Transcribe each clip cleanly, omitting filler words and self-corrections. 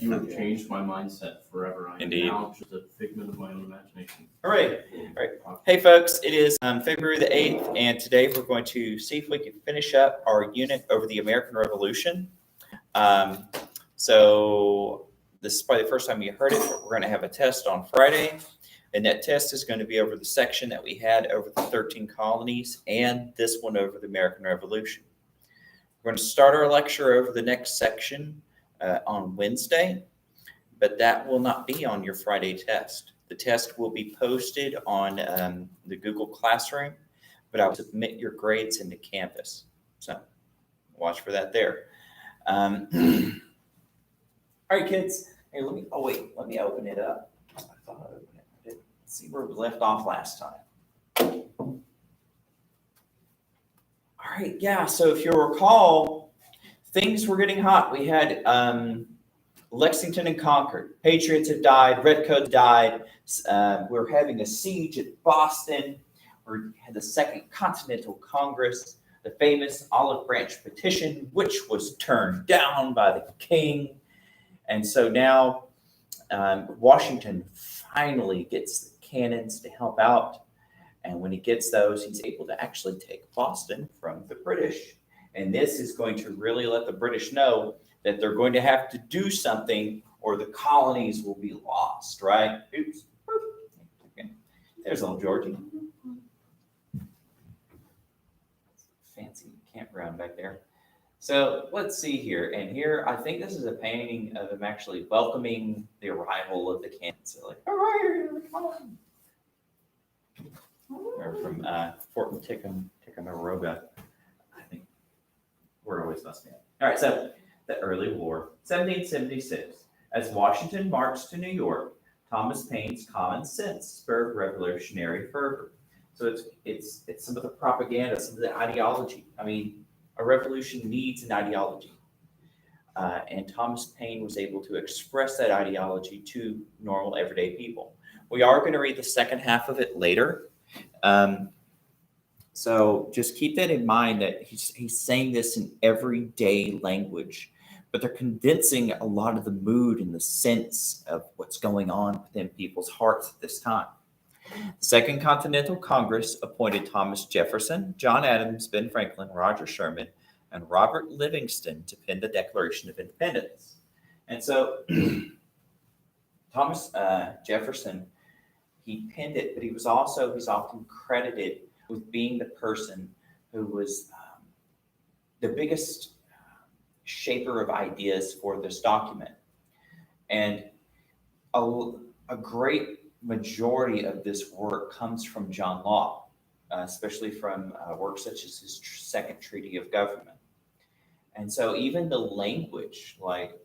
You have changed my mindset forever. I am Indeed. now just a figment of my own imagination. All right. Hey, folks, it is February the 8th, and today we're going to see if we can finish up our unit over the American Revolution. So this is probably the first time you heard it, but we're going to have a test on Friday, and that test is going to be over the section that we had over the 13 colonies and this one over the American Revolution. We're going to start our lecture over the next section on Wednesday, but that will not be on your Friday test. The test will be posted on the Google Classroom, but I will submit your grades into Canvas. So watch for that there. All right, kids. Hey, let me open it up. I thought I opened it. I didn't see where we left off last time. All right, yeah. So if you'll recall, things were getting hot. We had Lexington and Concord. Patriots had died. Redcoats died. We were having a siege at Boston. We had the Second Continental Congress, the famous Olive Branch Petition, which was turned down by the king. And so now Washington finally gets the cannons to help out. And when he gets those, he's able to actually take Boston from the British. And this is going to really let the British know that they're going to have to do something or the colonies will be lost, right? Oops. There's old Georgie. Fancy campground back there. So let's see here. And here, I think this is a painting of him actually welcoming the arrival of the cannons. So like, all right, come on. Or from Fort Ticonderoga, I think. We're always must be. All right, so the early war, 1776. As Washington marched to New York, Thomas Paine's common sense spurred revolutionary fervor. So it's some of the propaganda, some of the ideology. I mean, a revolution needs an ideology. And Thomas Paine was able to express that ideology to normal, everyday people. We are going to read the second half of it later. So just keep that in mind that he's saying this in everyday language, but they're condensing a lot of the mood and the sense of what's going on within people's hearts at this time. The Second Continental Congress appointed Thomas Jefferson, John Adams, Ben Franklin, Roger Sherman, and Robert Livingston to pen the Declaration of Independence. And so Thomas Jefferson, he penned it, but he's often credited with being the person who was the biggest shaper of ideas for this document. And a great majority of this work comes from John Locke, especially from works such as his Second Treaty of Government. And so even the language, like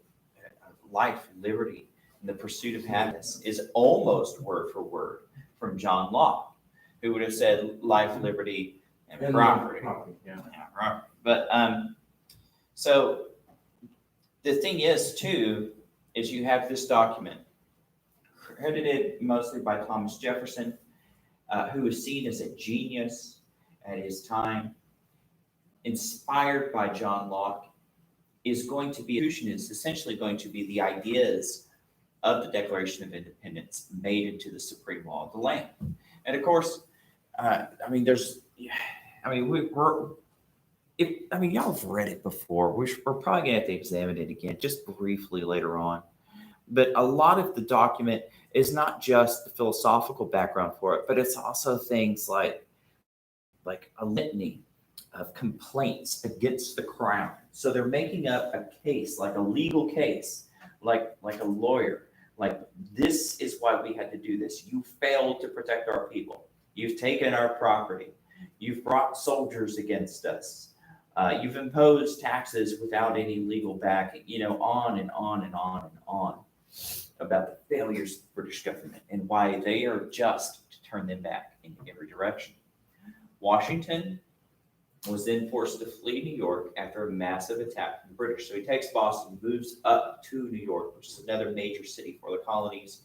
life and liberty and the pursuit of happiness, is almost word for word from John Locke, who would have said life, liberty, and property. Yeah. Property. But so the thing is, too, is you have this document credited mostly by Thomas Jefferson, who was seen as a genius at his time, inspired by John Locke, is essentially going to be the ideas of the Declaration of Independence made into the supreme law of the land. And of course, y'all have read it before. We're probably gonna have to examine it again, just briefly later on. But a lot of the document is not just the philosophical background for it, but it's also things like a litany of complaints against the crown. So they're making up a case, like a legal case, like a lawyer. Like, this is why we had to do this. You failed to protect our people. You've taken our property. You've brought soldiers against us. You've imposed taxes without any legal backing, on and on and on and on about the failures of the British government and why they are just to turn them back in every direction. Washington was then forced to flee New York after a massive attack from the British. So he takes Boston, moves up to New York, which is another major city for the colonies.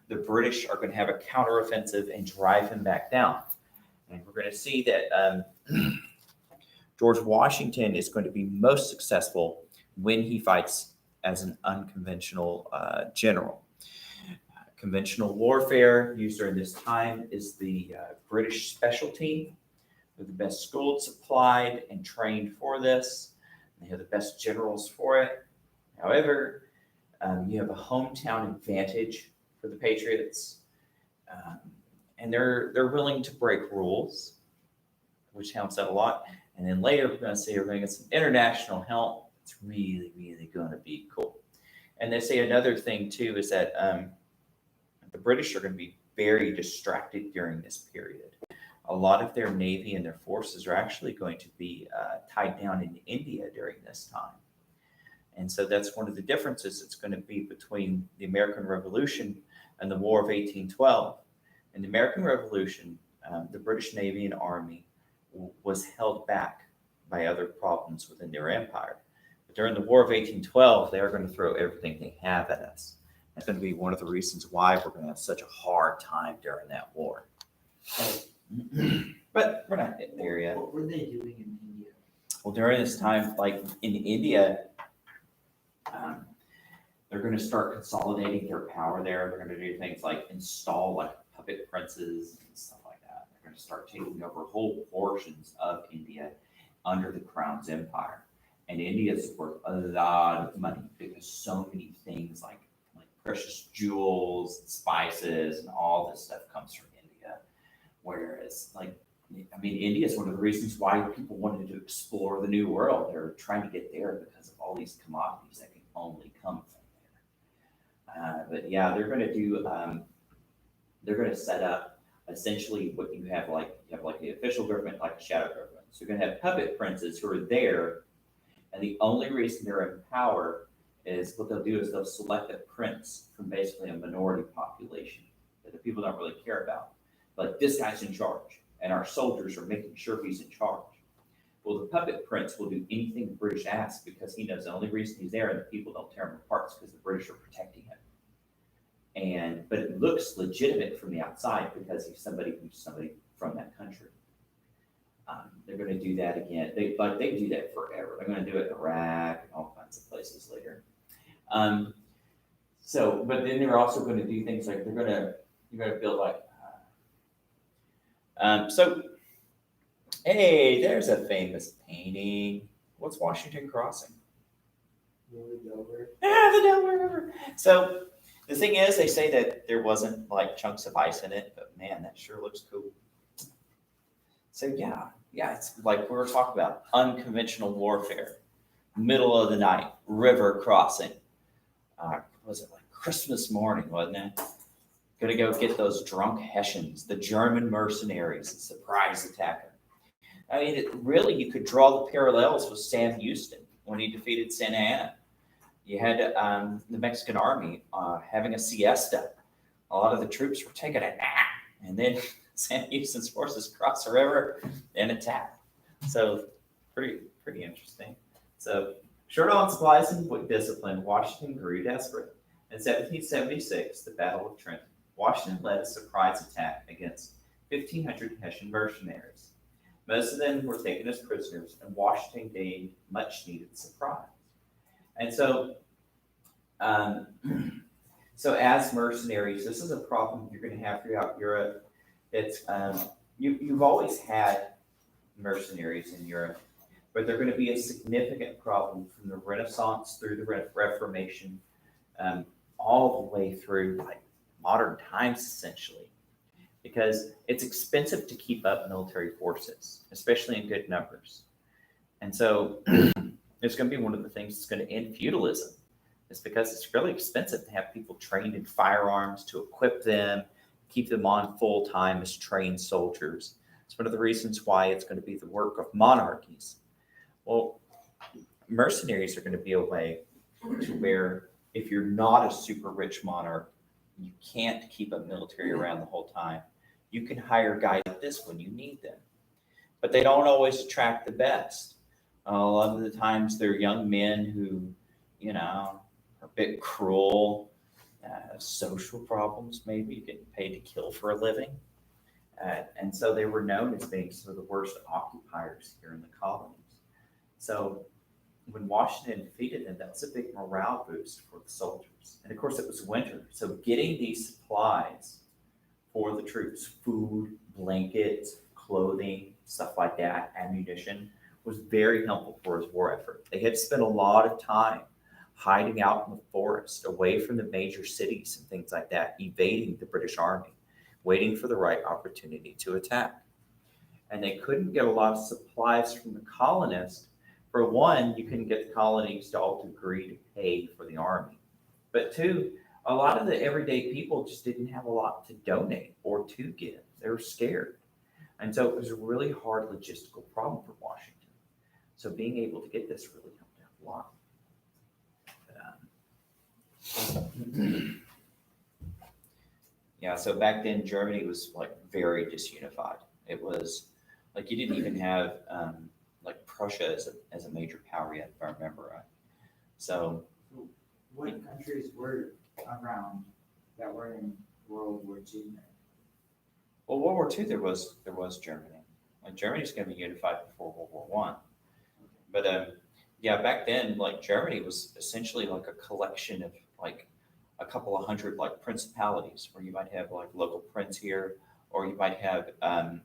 The British are going to have a counteroffensive and drive him back down. And we're going to see that George Washington is going to be most successful when he fights as an unconventional general. Conventional warfare used during this time is the British special team. They're the best schooled, supplied, and trained for this. They have the best generals for it. However, you have a hometown advantage for the Patriots, and they're willing to break rules, which helps out a lot. And then later, we're going to say we're going to get some international help. It's really, really going to be cool. And they say another thing too is that the British are going to be very distracted during this period. A lot of their navy and their forces are actually going to be tied down in India during this time. And so that's one of the differences it's going to be between the American Revolution and the War of 1812. In the American Revolution, the British Navy and Army was held back by other problems within their empire. But during the War of 1812, they are going to throw everything they have at us. That's going to be one of the reasons why we're going to have such a hard time during that war. But we're not there yet. What were they doing in India? Well, during this time, like in India, they're going to start consolidating their power there. They're going to do things like install like puppet princes and stuff like that. They're going to start taking over whole portions of India under the crown's empire. And India is worth a lot of money because so many things like precious jewels, and spices, and all this stuff comes from India. Whereas, India is one of the reasons why people wanted to explore the New World. They're trying to get there because of all these commodities that can only come from there. But yeah, they're going to do. They're going to set up essentially what you have like the official government, like a shadow government. So you're going to have puppet princes who are there, and the only reason they're in power is what they'll do is they'll select a prince from basically a minority population that the people don't really care about. Like, this guy's in charge, and our soldiers are making sure he's in charge. Well, the puppet prince will do anything the British ask because he knows the only reason he's there and the people don't tear him apart is because the British are protecting him. But it looks legitimate from the outside because he's somebody from that country. They're going to do that again. They do that forever. They're going to do it in Iraq and all kinds of places later. But then they're also going to do things like you're going to build like. Hey, there's a famous painting. What's Washington Crossing? The Delaware. Yeah, the Delaware River. So the thing is, they say that there wasn't like chunks of ice in it, but man, that sure looks cool. So yeah, it's like we were talking about unconventional warfare, middle of the night, river crossing. Was it like Christmas morning, wasn't it? Gonna go get those drunk Hessians, the German mercenaries, and surprise attack them. I mean, you could draw the parallels with Sam Houston when he defeated Santa Anna. You had the Mexican army having a siesta. A lot of the troops were taking a nap, and then Sam Houston's forces cross the river and attack. So pretty interesting. So short on supplies and discipline, Washington grew desperate. In 1776, the Battle of Trenton, Washington led a surprise attack against 1,500 Hessian mercenaries. Most of them were taken as prisoners, and Washington gained much needed surprise. And so as mercenaries, this is a problem you're going to have throughout Europe. It's you've always had mercenaries in Europe, but they're going to be a significant problem from the Renaissance through the Reformation, all the way through like modern times, essentially, because it's expensive to keep up military forces, especially in good numbers. And so it's going to be one of the things that's going to end feudalism. It's because it's really expensive to have people trained in firearms, to equip them, keep them on full time as trained soldiers. It's one of the reasons why it's going to be the work of monarchies. Well, mercenaries are going to be a way to where if you're not a super rich monarch, you can't keep a military around the whole time. You can hire guys like this when you need them, but they don't always attract the best. A lot of the times they're young men who, are a bit cruel, social problems, maybe getting paid to kill for a living. And so they were known as being some of the worst occupiers here in the colonies. So when Washington defeated them, that was a big morale boost for the soldiers. And of course, it was winter. So getting these supplies for the troops, food, blankets, clothing, stuff like that, ammunition, was very helpful for his war effort. They had spent a lot of time hiding out in the forest, away from the major cities and things like that, evading the British Army, waiting for the right opportunity to attack. And they couldn't get a lot of supplies from the colonists. For one, you couldn't get the colonies to all agree to pay for the army. But two, a lot of the everyday people just didn't have a lot to donate or to give. They were scared. And so it was a really hard logistical problem for Washington. So being able to get this really helped out a lot. Yeah, so back then Germany was like very disunified. It was like you didn't even have like Prussia as a major power yet, if I remember right. So What countries were around that were in World War II? well, World War II there was Germany. Like Germany's going to be unified before World War One. But yeah, back then like Germany was essentially like a collection of like a couple of hundred like principalities, where you might have like local prince here, or you might have they're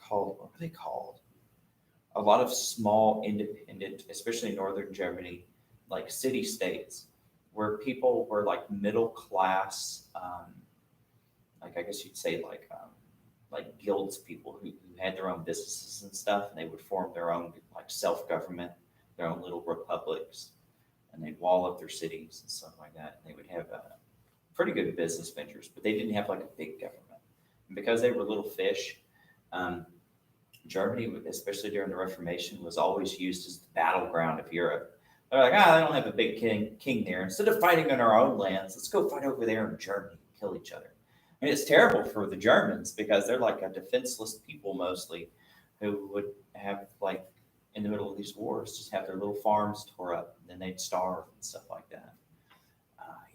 called, what are they called? A lot of small independent, especially in northern Germany, like city states, where people were like middle class, like I guess you'd say like guilds people who had their own businesses and stuff, and they would form their own like self-government, their own little republics, and they'd wall up their cities and stuff like that. And they would have pretty good business ventures, but they didn't have like a big government. And because they were little fish, Germany, especially during the Reformation, was always used as the battleground of Europe. They're like, they don't have a big king there. Instead of fighting on our own lands, let's go fight over there in Germany and kill each other. And it's terrible for the Germans because they're like a defenseless people mostly, who would have like in the middle of these wars just have their little farms tore up, and then they'd starve and stuff like that.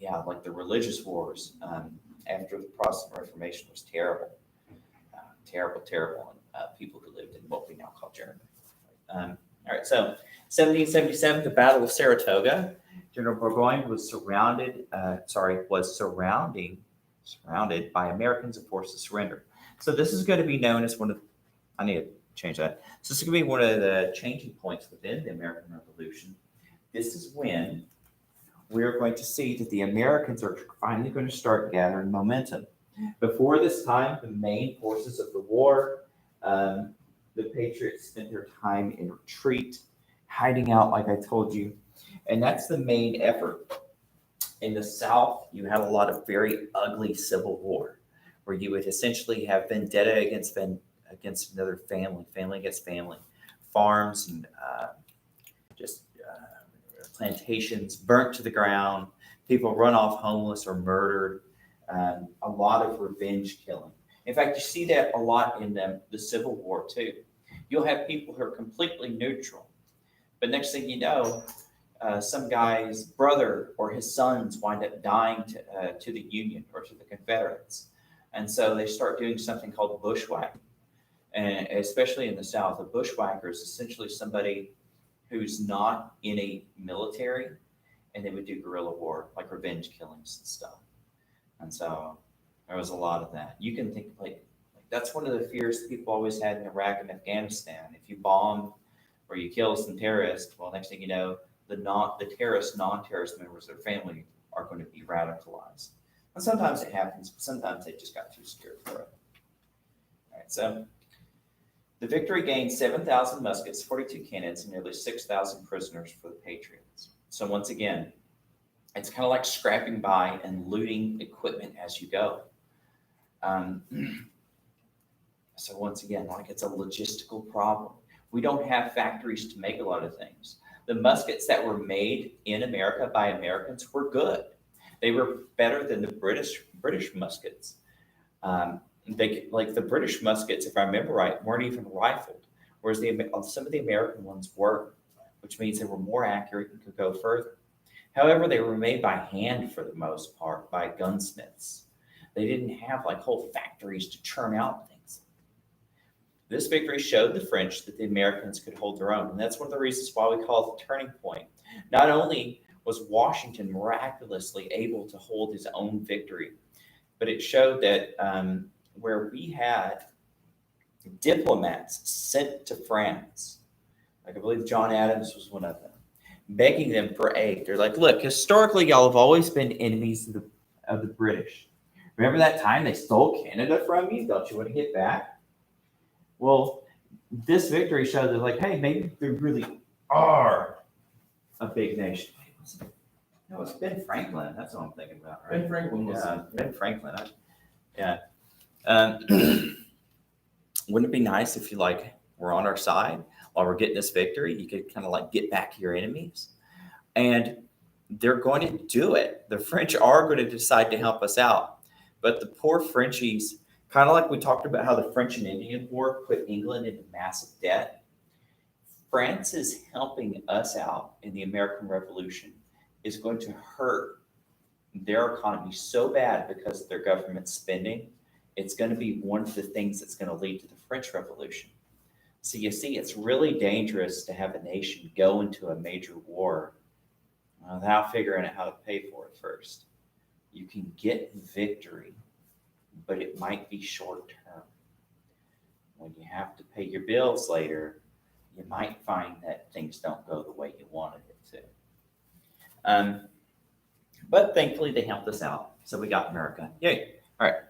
Yeah, like the religious wars after the Protestant Reformation was terrible, terrible, and people who lived in what we now call Germany. All right, so 1777, the Battle of Saratoga. General Burgoyne was surrounded by Americans and forced to surrender. So this is going to be known as I need to change that. So this is going to be one of the changing points within the American Revolution. This is when we're going to see that the Americans are finally going to start gathering momentum. Before this time, the main forces of the war, the Patriots spent their time in retreat, hiding out, like I told you. And that's the main effort. In the South, you had a lot of very ugly civil war, where you would essentially have vendetta against another family against family, farms and plantations burnt to the ground, people run off homeless or murdered, a lot of revenge killing. In fact, you see that a lot in the Civil War too. You'll have people who are completely neutral, but next thing you know, some guy's brother or his sons wind up dying to the Union or to the Confederates. And so they start doing something called bushwhacking. And especially in the South, a bushwhacker is essentially somebody who's not in a military, and they would do guerrilla war, like revenge killings and stuff. And so there was a lot of that. You can think like that's one of the fears people always had in Iraq and Afghanistan. If you bomb or you kill some terrorists, well, next thing you know, the non-terrorist members of their family are going to be radicalized. And sometimes it happens, but sometimes they just got too scared for it. All right, so the victory gained 7,000 muskets, 42 cannons, and nearly 6,000 prisoners for the Patriots. So once again, it's kind of like scrapping by and looting equipment as you go. So once again, like it's a logistical problem. We don't have factories to make a lot of things. The muskets that were made in America by Americans were good. They were better than the British muskets. Like the British muskets, if I remember right, weren't even rifled, whereas some of the American ones were, which means they were more accurate and could go further. However, they were made by hand for the most part by gunsmiths. They didn't have like whole factories to churn out things. This victory showed the French that the Americans could hold their own. And that's one of the reasons why we call it the turning point. Not only was Washington miraculously able to hold his own victory, but it showed that where we had diplomats sent to France, like I believe John Adams was one of them, begging them for aid. They're like, look, historically, y'all have always been enemies of the British. Remember that time they stole Canada from you? Don't you want to get back? Well, this victory showed that, like, hey, maybe they really are a big nation. No, it's Ben Franklin. That's what I'm thinking about, right? Ben Franklin was. Ben Franklin. Wouldn't it be nice if you were on our side while we're getting this victory? You could kind of get back your enemies, and they're going to do it. The French are going to decide to help us out, but the poor Frenchies, kind of like we talked about how the French and Indian War put England into massive debt. France is helping us out in the American Revolution is going to hurt their economy so bad because of their government spending. It's going to be one of the things that's going to lead to the French Revolution. So you see, it's really dangerous to have a nation go into a major war without figuring out how to pay for it first. You can get victory, but it might be short term. When you have to pay your bills later, you might find that things don't go the way you wanted it to. But thankfully, they helped us out. So we got America. Yay. All right.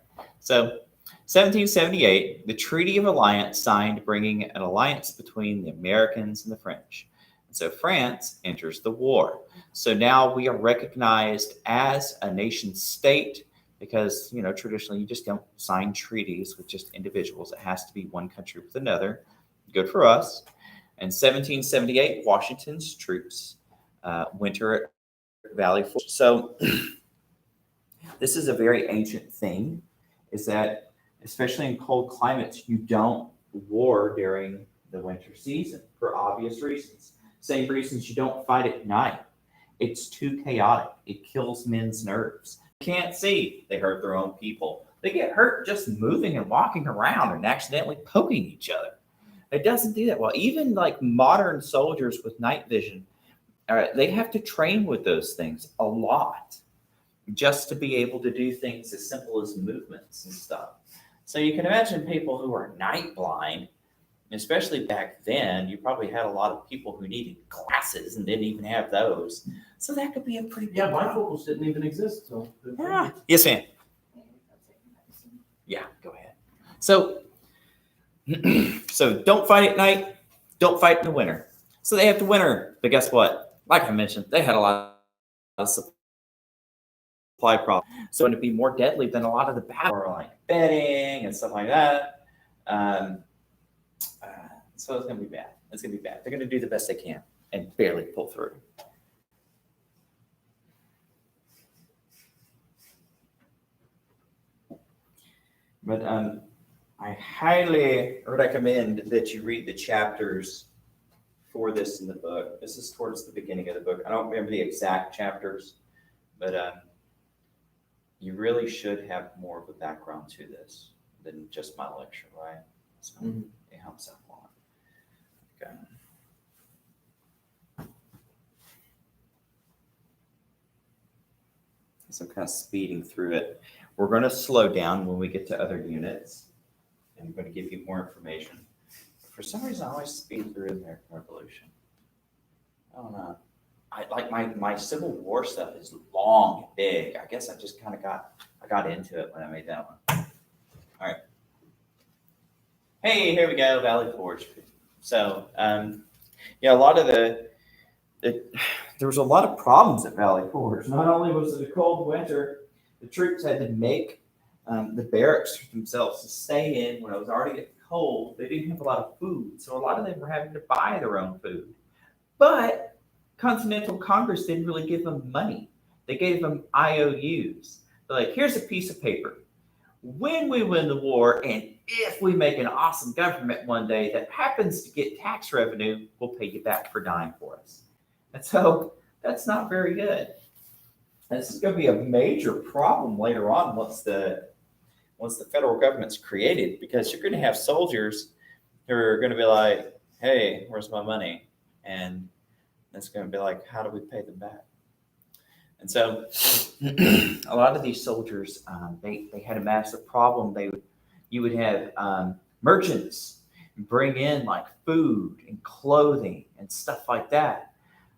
So 1778, the Treaty of Alliance signed, bringing an alliance between the Americans and the French. And so France enters the war. So now we are recognized as a nation state because, traditionally you just don't sign treaties with just individuals. It has to be one country with another. Good for us. In 1778, Washington's troops winter at Valley Forge. So this is a very ancient thing, is that especially in cold climates, you don't war during the winter season for obvious reasons. Same reasons you don't fight at night. It's too chaotic. It kills men's nerves. You can't see. They hurt their own people. They get hurt just moving and walking around and accidentally poking each other. It doesn't do that well. Even modern soldiers with night vision, they have to train with those things a lot just to be able to do things as simple as movements and stuff. So you can imagine people who are night blind, especially back then, you probably had a lot of people who needed glasses and didn't even have those. So that could be a pretty big problem. Bifocals didn't even exist. So Yeah. Yes, ma'am. Yeah, go ahead. So don't fight at night. Don't fight in the winter. So they have the winter. But guess what? Like I mentioned, they had a lot of supply problems. So it would be more deadly than a lot of the battles, or bedding and stuff like that. So it's going to be bad. It's going to be bad. They're going to do the best they can and barely pull through. But I highly recommend that you read the chapters for this in the book. This is towards the beginning of the book. I don't remember the exact chapters, but you really should have more of a background to this than just my lecture, right? So it helps out a lot. Okay. So I'm kind of speeding through it. We're going to slow down when we get to other units, and I'm going to give you more information. For some reason, I always speed through the American Revolution. I don't know. My Civil War stuff is long and big. I guess I just kind of got into it when I made that one. All right. Hey, here we go, Valley Forge. So, a lot of there was a lot of problems at Valley Forge. Not only was it a cold winter, the troops had to make the barracks for themselves to stay in when it was already getting cold. They didn't have a lot of food, so a lot of them were having to buy their own food. But Continental Congress didn't really give them money. They gave them IOUs. They're like, here's a piece of paper. When we win the war, and if we make an awesome government one day that happens to get tax revenue, we'll pay you back for dying for us. And so that's not very good. And this is going to be a major problem later on once the federal government's created, because you're going to have soldiers who are going to be like, hey, where's my money? And it's going to be like, how do we pay them back? And so a lot of these soldiers, they had a massive problem. You would have merchants bring in like food and clothing and stuff like that.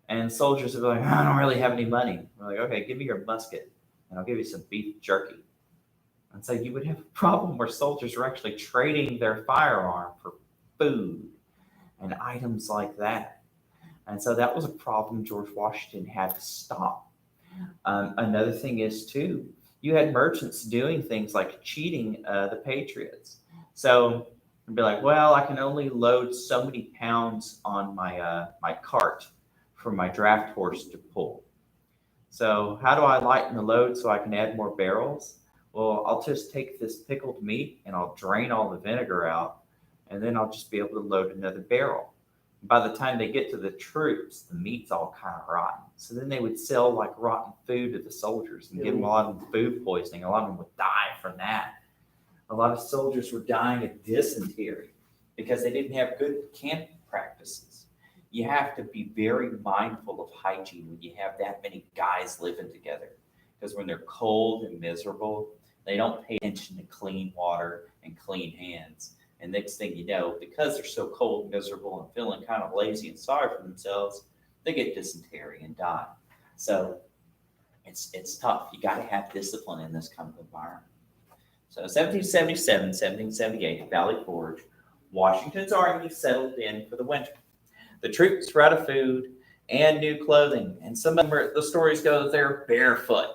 And soldiers would be like, I don't really have any money. We're like, okay, give me your musket and I'll give you some beef jerky. And so you would have a problem where soldiers were actually trading their firearm for food and items like that. And so that was a problem George Washington had to stop. Another thing is, too, you had merchants doing things like cheating the Patriots. So it'd be like, well, I can only load so many pounds on my cart for my draft horse to pull. So how do I lighten the load so I can add more barrels? Well, I'll just take this pickled meat and I'll drain all the vinegar out, and then I'll just be able to load another barrel. By the time they get to the troops, the meat's all kind of rotten. So then they would sell like rotten food to the soldiers and give them a lot of food poisoning. A lot of them would die from that. A lot of soldiers were dying of dysentery because they didn't have good camp practices. You have to be very mindful of hygiene when you have that many guys living together. Because when they're cold and miserable, they don't pay attention to clean water and clean hands. And next thing you know, because they're so cold and miserable and feeling kind of lazy and sorry for themselves, they get dysentery and die. So it's tough. You got to have discipline in this kind of environment. So 1777, 1778 at Valley Forge, Washington's army settled in for the winter. The troops were out of food and new clothing, and some of them the stories go that they're barefoot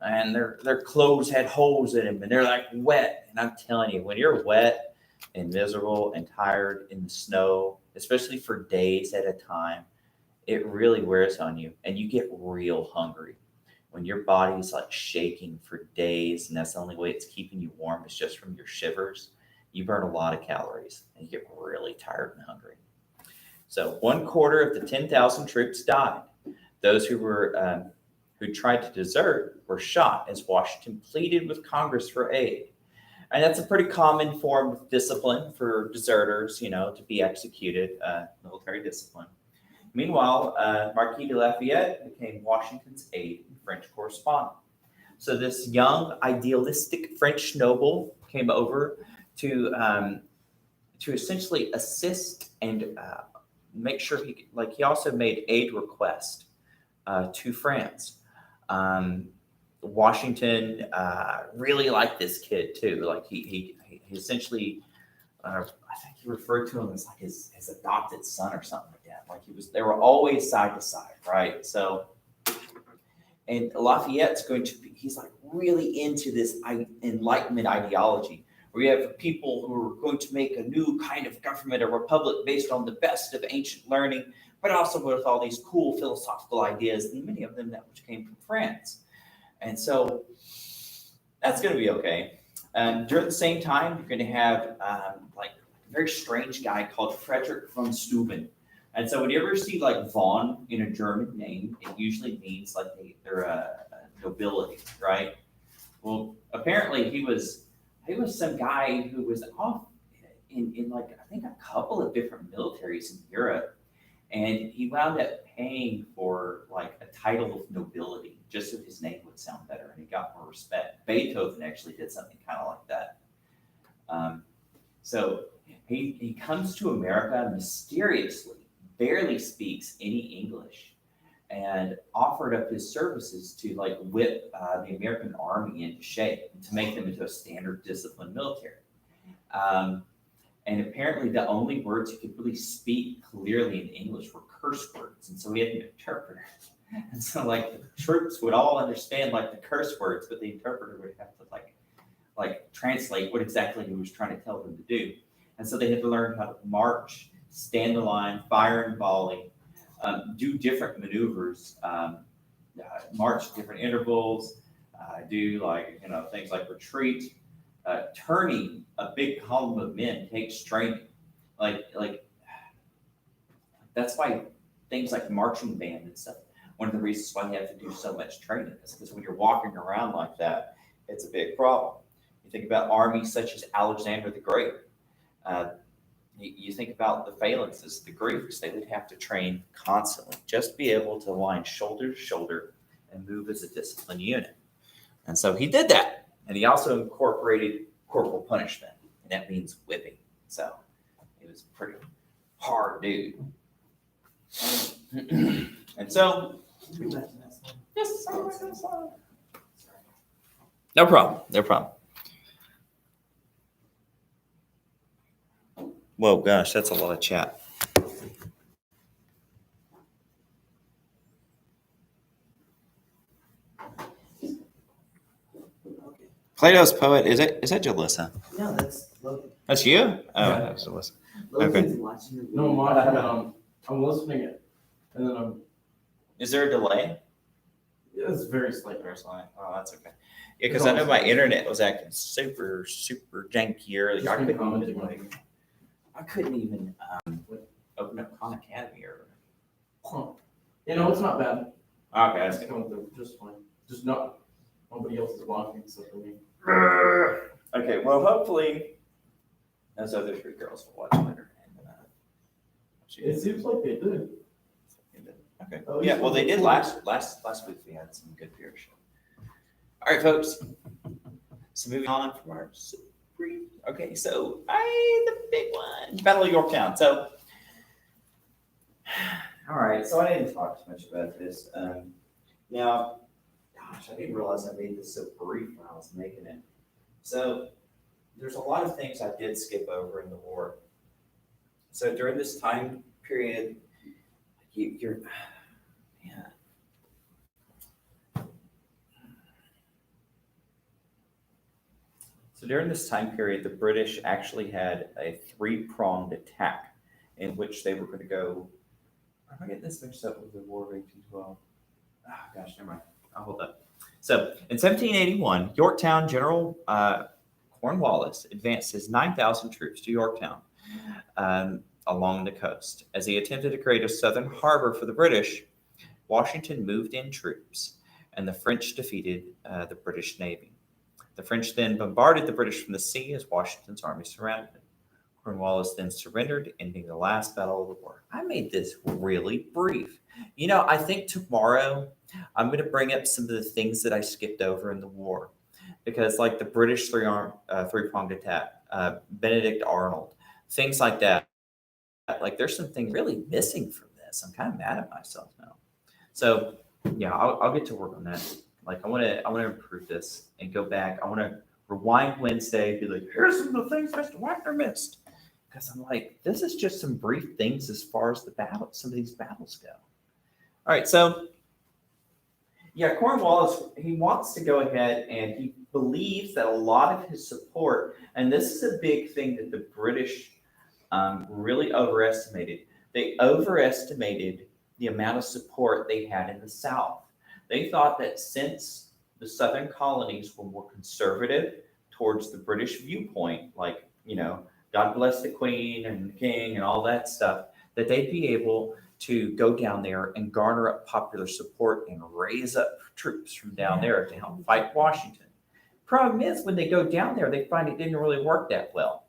and their clothes had holes in them and they're like wet. And I'm telling you, when you're wet and miserable and tired in the snow, especially for days at a time, it really wears on you and you get real hungry. When your body's like shaking for days and that's the only way it's keeping you warm is just from your shivers, you burn a lot of calories and you get really tired and hungry. So 1/4 of the 10,000 troops died. Those who tried to desert were shot as Washington pleaded with Congress for aid. And that's a pretty common form of discipline for deserters, to be executed, military discipline. Meanwhile, Marquis de Lafayette became Washington's aide and French correspondent. So this young, idealistic French noble came over to essentially assist and make sure he also made aid request to France. Washington really liked this kid too. Like he essentially, I think he referred to him as like his adopted son or something like that. Like they were always side to side, right? So, and Lafayette's he's like really into this Enlightenment ideology, where you have people who are going to make a new kind of government, a republic based on the best of ancient learning, but also with all these cool philosophical ideas, and many of them which came from France. And so that's going to be okay. During the same time, you're going to have like a very strange guy called Frederick von Steuben. And so whenever you see like von in a German name, it usually means like they're a nobility, right? Well, apparently he was some guy who was off in like, I think a couple of different militaries in Europe. And he wound up paying for like a title of nobility just so his name would sound better and he got more respect. Beethoven actually did something kind of like that. So he comes to America mysteriously, barely speaks any English, and offered up his services to like whip the American army into shape and to make them into a standard disciplined military. And apparently the only words he could really speak clearly in English were curse words. And so he had an interpreter. And so like the troops would all understand like the curse words, but the interpreter would have to like translate what exactly he was trying to tell them to do. And so they had to learn how to march, stand the line, fire and volley, do different maneuvers, march different intervals, do like, things like retreat. Turning a big column of men takes training. Like that's why things like marching band and stuff, one of the reasons why you have to do so much training is because when you're walking around like that, it's a big problem. You think about armies such as Alexander the Great. you think about the phalanxes, the Greeks, they would have to train constantly just to be able to align shoulder to shoulder and move as a disciplined unit. And so he did that. And he also incorporated corporal punishment, and that means whipping. So he was a pretty hard dude. And so, yes, no problem, no problem. Whoa, gosh, that's a lot of chat. Plato's poet, is that Jalissa? No, that's Logan. That's you? Oh, Yeah. that's Jalissa. Logan's watching the No, I'm watching it. I'm listening it, and then Is there a delay? it's very slight. There's line. Oh, that's okay. Yeah, because I know my internet was acting super janky earlier. Just I been couldn't commenting even, on it. I couldn't even open up Khan Academy or. You know, it's not bad. Okay, that's It's good. going through just fine. Just not, nobody else is watching except for me. Okay, well, hopefully those other three girls will watch later. It seems like they did. Okay. Oh, Yeah, well, they did yeah. last week. We had some good viewership. All right, folks. So moving on from our brief. Okay, so the big one, Battle of Yorktown. So, all right. So I didn't talk too much about this. Now, gosh, I didn't realize I made this so brief when I was making it. So there's a lot of things I did skip over in the war. So during this time period, you're, yeah. So during this time period, the British actually had a three-pronged attack in which they were going to go. Am I getting this mixed up with the War of 1812? Ah, gosh, never mind. I'll hold up. So in 1781, Yorktown General Cornwallis advanced his 9,000 troops to Yorktown along the coast. As he attempted to create a southern harbor for the British, Washington moved in troops, and the French defeated the British Navy. The French then bombarded the British from the sea as Washington's army surrounded them. Cornwallis then surrendered, ending the last battle of the war. I made this really brief. You know, I think tomorrow I'm going to bring up some of the things that I skipped over in the war. Because like the British three-pronged attack, Benedict Arnold, things like that. Like there's something really missing from this. I'm kind of mad at myself now. So yeah, I'll get to work on that. Like I want to improve this and go back. I want to rewind Wednesday, be like, here's some of the things Mr. Wagner missed. Because I'm like, this is just some brief things as far as the battle, some of these battles go. All right, so yeah, Cornwallis, he wants to go ahead and he believes that a lot of his support, and this is a big thing that the British really overestimated. They overestimated the amount of support they had in the South. They thought that since the Southern colonies were more conservative towards the British viewpoint, like, you know, God bless the Queen and the King and all that stuff, that they'd be able to go down there and garner up popular support and raise up troops from down there to help fight Washington. Problem is, when they go down there, they find it didn't really work that well.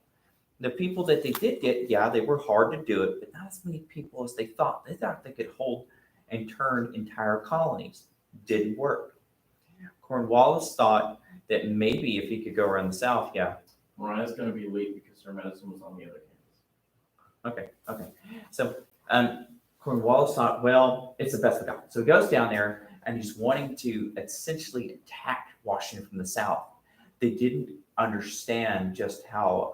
The people that they did get, yeah, they were hard to do it, but not as many people as they thought. They thought they could hold and turn entire colonies. Didn't work. Cornwallis thought that maybe if he could go around the South, yeah. Mariah's going to be late because her medicine was on the other campus. Okay. So Cornwallis thought, well, it's the best we got. So he goes down there and he's wanting to essentially attack Washington from the South. They didn't understand just how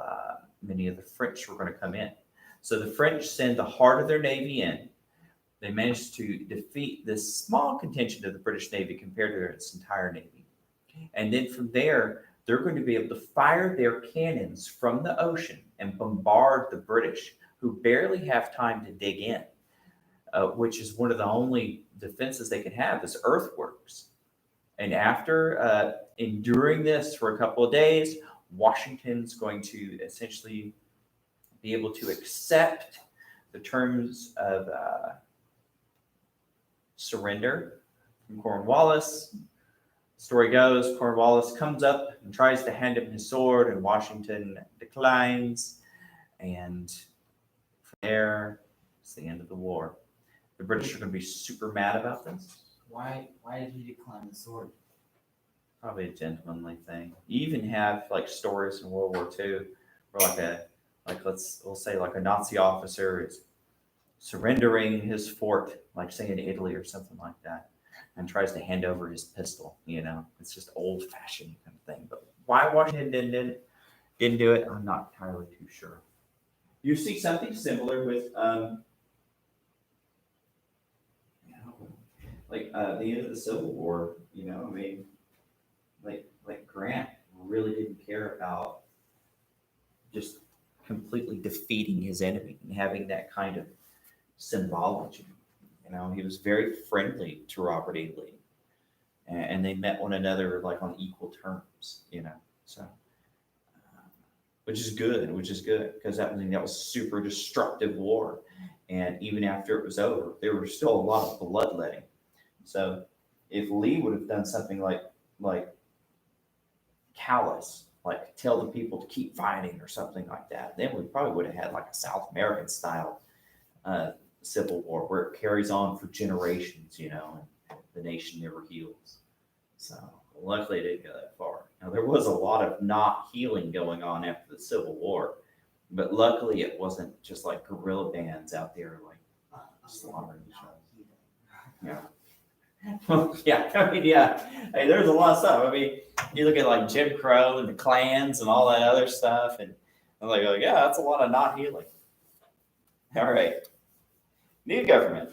many of the French were going to come in. So the French send the heart of their navy in. They managed to defeat this small contingent of the British Navy compared to its entire navy. And then from there, they're going to be able to fire their cannons from the ocean and bombard the British, who barely have time to dig in, which is one of the only defenses they can have is earthworks. And after enduring this for a couple of days, Washington's going to essentially be able to accept the terms of surrender from Cornwallis. Story goes, Cornwallis comes up and tries to hand him his sword, and Washington declines. And there. It's the end of the war. The British are going to be super mad about this. Why did he decline the sword? Probably a gentlemanly thing. You even have like stories in World War II where we'll say like a Nazi officer is surrendering his fort, like say in Italy or something like that, and tries to hand over his pistol. It's just old fashioned kind of thing. But why Washington didn't do it, I'm not entirely too sure. You see something similar with the end of the Civil War. Like Grant really didn't care about just completely defeating his enemy and having that kind of symbology. He was very friendly to Robert E. Lee, and they met one another like on equal terms. So which is good because that was super destructive war, and even after it was over, there was still a lot of bloodletting. So if Lee would have done something like callous, like tell the people to keep fighting or something like that, then we probably would have had like a South American style civil war where it carries on for generations, and the nation never heals. So luckily it didn't go that far. Now there was a lot of not healing going on after the Civil War, but luckily it wasn't just like guerrilla bands out there like slaughtering each other. Yeah. Yeah. Hey, there's a lot of stuff. You look at like Jim Crow and the Klans and all that other stuff, and I'm like, yeah, that's a lot of not healing. All right. New government.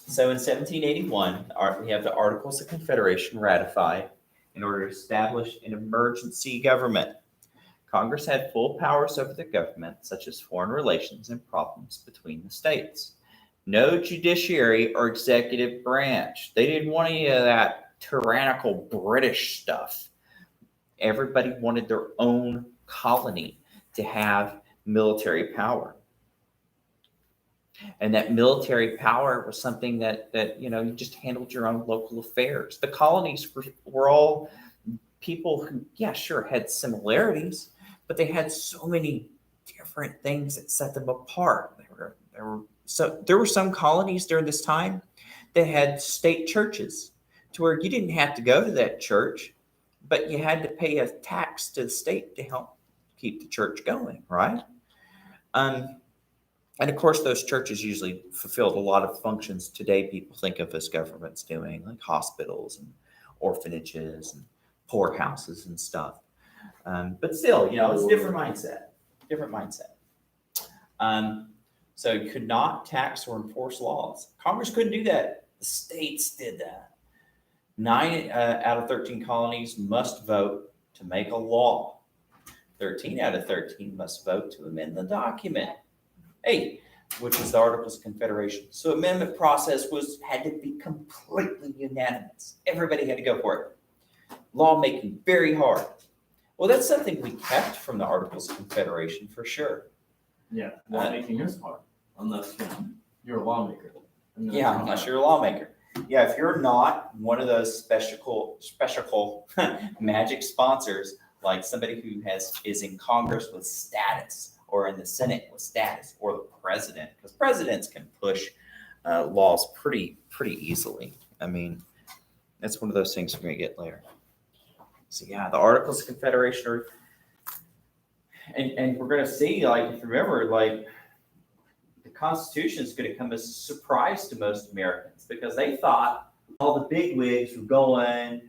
So in 1781, we have the Articles of Confederation ratified in order to establish an emergency government. Congress had full powers over the government, such as foreign relations and problems between the states. No judiciary or executive branch. They didn't want any of that tyrannical British stuff. Everybody wanted their own colony to have military power. And that military power was something that you just handled your own local affairs. The colonies were all people who, yeah, sure, had similarities, but they had so many different things that set them apart. There were some colonies during this time that had state churches to where you didn't have to go to that church, but you had to pay a tax to the state to help keep the church going, right? And of course, those churches usually fulfilled a lot of functions today people think of as governments doing, like hospitals and orphanages and poorhouses and stuff. But still, it's a different mindset. So you could not tax or enforce laws. Congress couldn't do that. The states did that. 9 out of 13 colonies must vote to make a law. 13 out of 13 must vote to amend the document. 8, which is the Articles of Confederation. So amendment process had to be completely unanimous. Everybody had to go for it. Lawmaking, very hard. Well, that's something we kept from the Articles of Confederation for sure. Yeah, lawmaking is hard, unless you're a lawmaker. Unless you're a lawmaker. Yeah, if you're not one of those special magic sponsors, like somebody who is in Congress with status, or in the Senate with status, or the president, because presidents can push laws pretty easily. That's one of those things we're going to get later. So yeah, the Articles of Confederation are, and we're going to see, like, if you remember, like, the Constitution is going to come as a surprise to most Americans because they thought all the bigwigs were going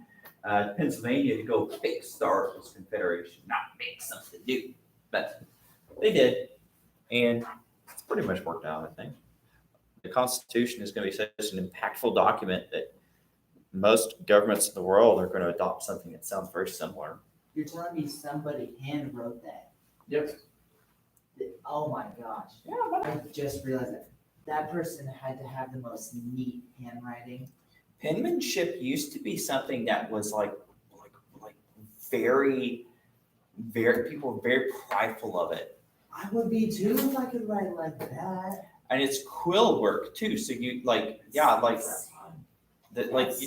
to Pennsylvania to go fix the Articles of Confederation, not make something new. But they did, and it's pretty much worked out, I think. The Constitution is going to be such an impactful document that most governments in the world are going to adopt something that sounds very similar. You're telling me somebody hand wrote that? Yep. Oh my gosh. Yeah, I just realized that person had to have the most neat handwriting. Penmanship used to be something that was like very, very, people were very prideful of it. I would be too if I could write like that. And it's quill work too. So you you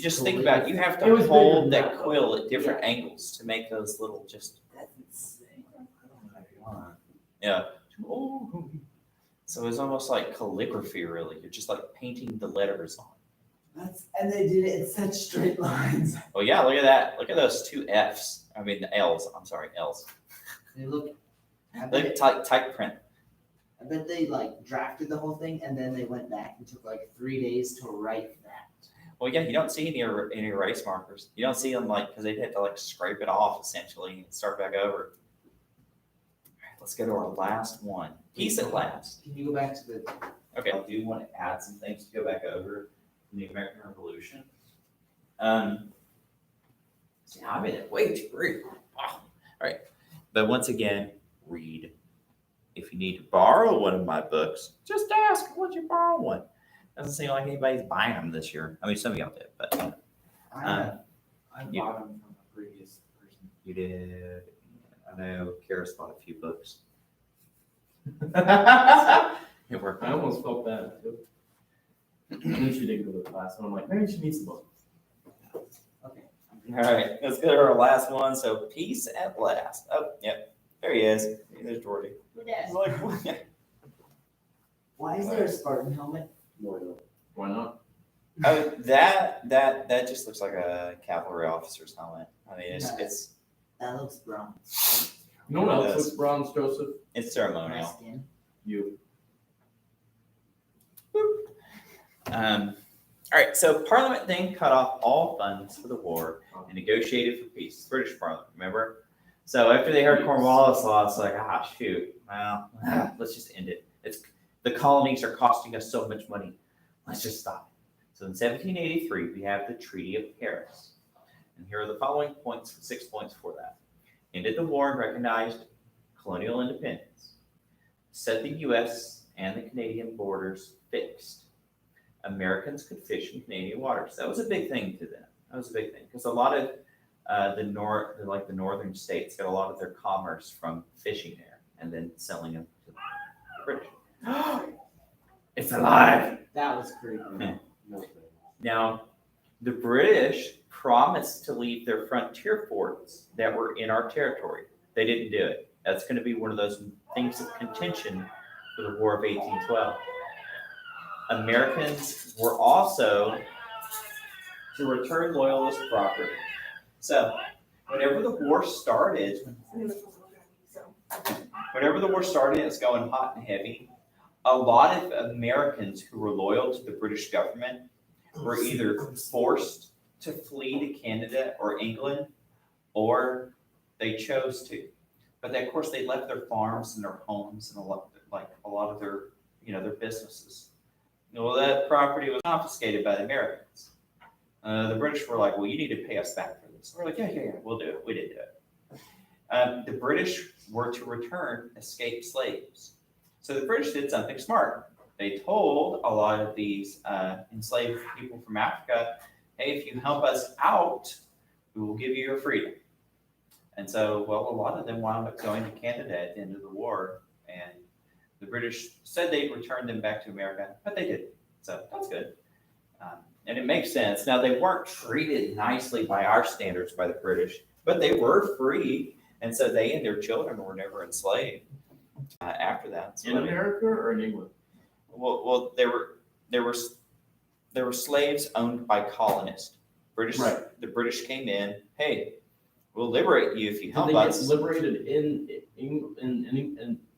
just think about it, you have to hold that quill at different angles to make those little just. That's insane. Yeah. So it's almost like calligraphy, really. You're just like painting the letters on. And they did it in such straight lines. Oh yeah, look at that. Look at those two Fs. I mean the L's. I'm sorry, L's. They look. I Look bet, at type print. I bet they like drafted the whole thing and then they went back and took like 3 days to write that. Well, yeah, you don't see any erase markers. You don't see them like because they'd have to like scrape it off essentially and start back over. All right, let's go to our last one. Peace at last. Can you go back to the? Okay, I do want to add some things to go back over in the American Revolution. See, I'm in it way too brief. Wow. All right, but once again, read. If you need to borrow one of my books, just ask. Would you borrow one? Doesn't seem like anybody's buying them this year. I mean, some of y'all did, but I you- bought them from a previous person. you did. I know Karis bought a few books. It worked. I almost felt bad too. I knew she didn't go to class, and I'm like, maybe she needs the book. Okay. All right, let's go to our last one. So, peace at last. Oh, yep, there he is. There's Jordy. He's like, Why is there a Spartan helmet? Why not? oh, that just looks like a cavalry officer's helmet. I mean, it's That looks brown. No one else It does. looks bronze, Joseph. it's My ceremonial. skin. You. All right, so Parliament then cut off all funds for the war and negotiated for peace. British Parliament, remember? So after they heard Cornwallis lost, like, shoot, well, let's just end it. It's the colonies are costing us so much money. Let's just stop it. So in 1783, we have the Treaty of Paris. And here are the following points, 6 points for that. Ended the war and recognized colonial independence. Set the U.S. and the Canadian borders fixed. Americans could fish in Canadian waters. That was a big thing to them. That was a big thing because a lot of the northern states got a lot of their commerce from fishing there and then selling them to the British. It's alive. That was creepy. Now, the British promised to leave their frontier forts that were in our territory. They didn't do it. That's going to be one of those things of contention for the War of 1812. Americans were also to return loyalist property. So, whenever the war started, it's going hot and heavy. A lot of Americans who were loyal to the British government were either forced to flee to Canada or England, or they chose to. But they, of course, they left their farms and their homes and a lot of their, their businesses. Well, that property was confiscated by the Americans. The British were like, well, you need to pay us back for this. We're like, yeah, we'll do it. We did do it. The British were to return escaped slaves. So the British did something smart. They told a lot of these enslaved people from Africa, hey, if you help us out, we will give you your freedom. And so, well, a lot of them wound up going to Canada at the end of the war, and the British said they'd return them back to America, but they didn't. So that's good. And it makes sense. Now, they weren't treated nicely by our standards by the British, but they were free. And so they and their children were never enslaved after that. So In America or in England? Well, there were slaves owned by colonists. Right. The British came in, hey, we'll liberate you if you Did help they get us. liberated in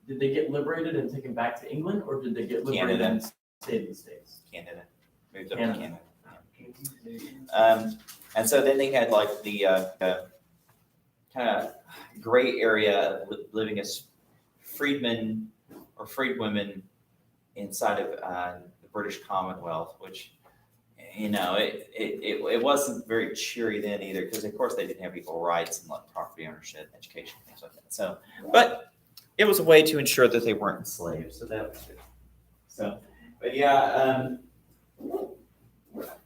did they get liberated and taken back to England, or did they get liberated Canada. and stayed in the States? Canada, moved up to Canada. Canada. And so then they had like the kind of gray area of living as freedmen or freedwomen inside of the British Commonwealth, which, it wasn't very cheery then either, because of course they didn't have equal rights and like property ownership, education, things like that. So, but it was a way to ensure that they weren't enslaved. So that was good. So, but yeah,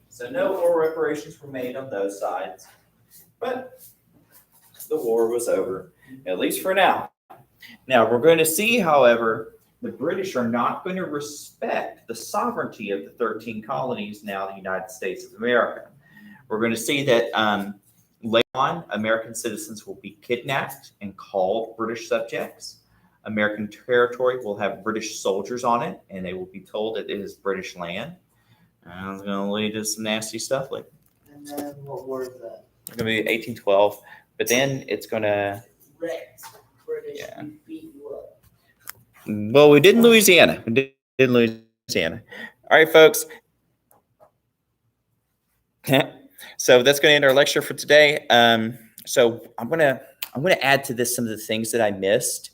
so no war reparations were made on those sides, but the war was over, at least for now. Now, we're going to see, however, the British are not going to respect the sovereignty of the 13 colonies, now the United States of America. We're going to see that later on, American citizens will be kidnapped and called British subjects. American territory will have British soldiers on it, and they will be told that it is British land. And it's going to lead to some nasty stuff later. And then what war is that? It's going to be 1812, but then it's going to. Wrecked. British, Yeah. we beat you up. Well, we did in Louisiana. We did in Louisiana. All right, folks. So that's going to end our lecture for today. So I'm gonna add to this some of the things that I missed,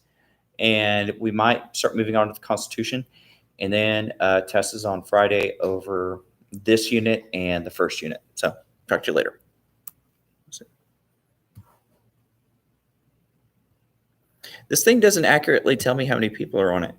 and we might start moving on to the Constitution, and then test is on Friday over this unit and the first unit. So talk to you later. This thing doesn't accurately tell me how many people are on it.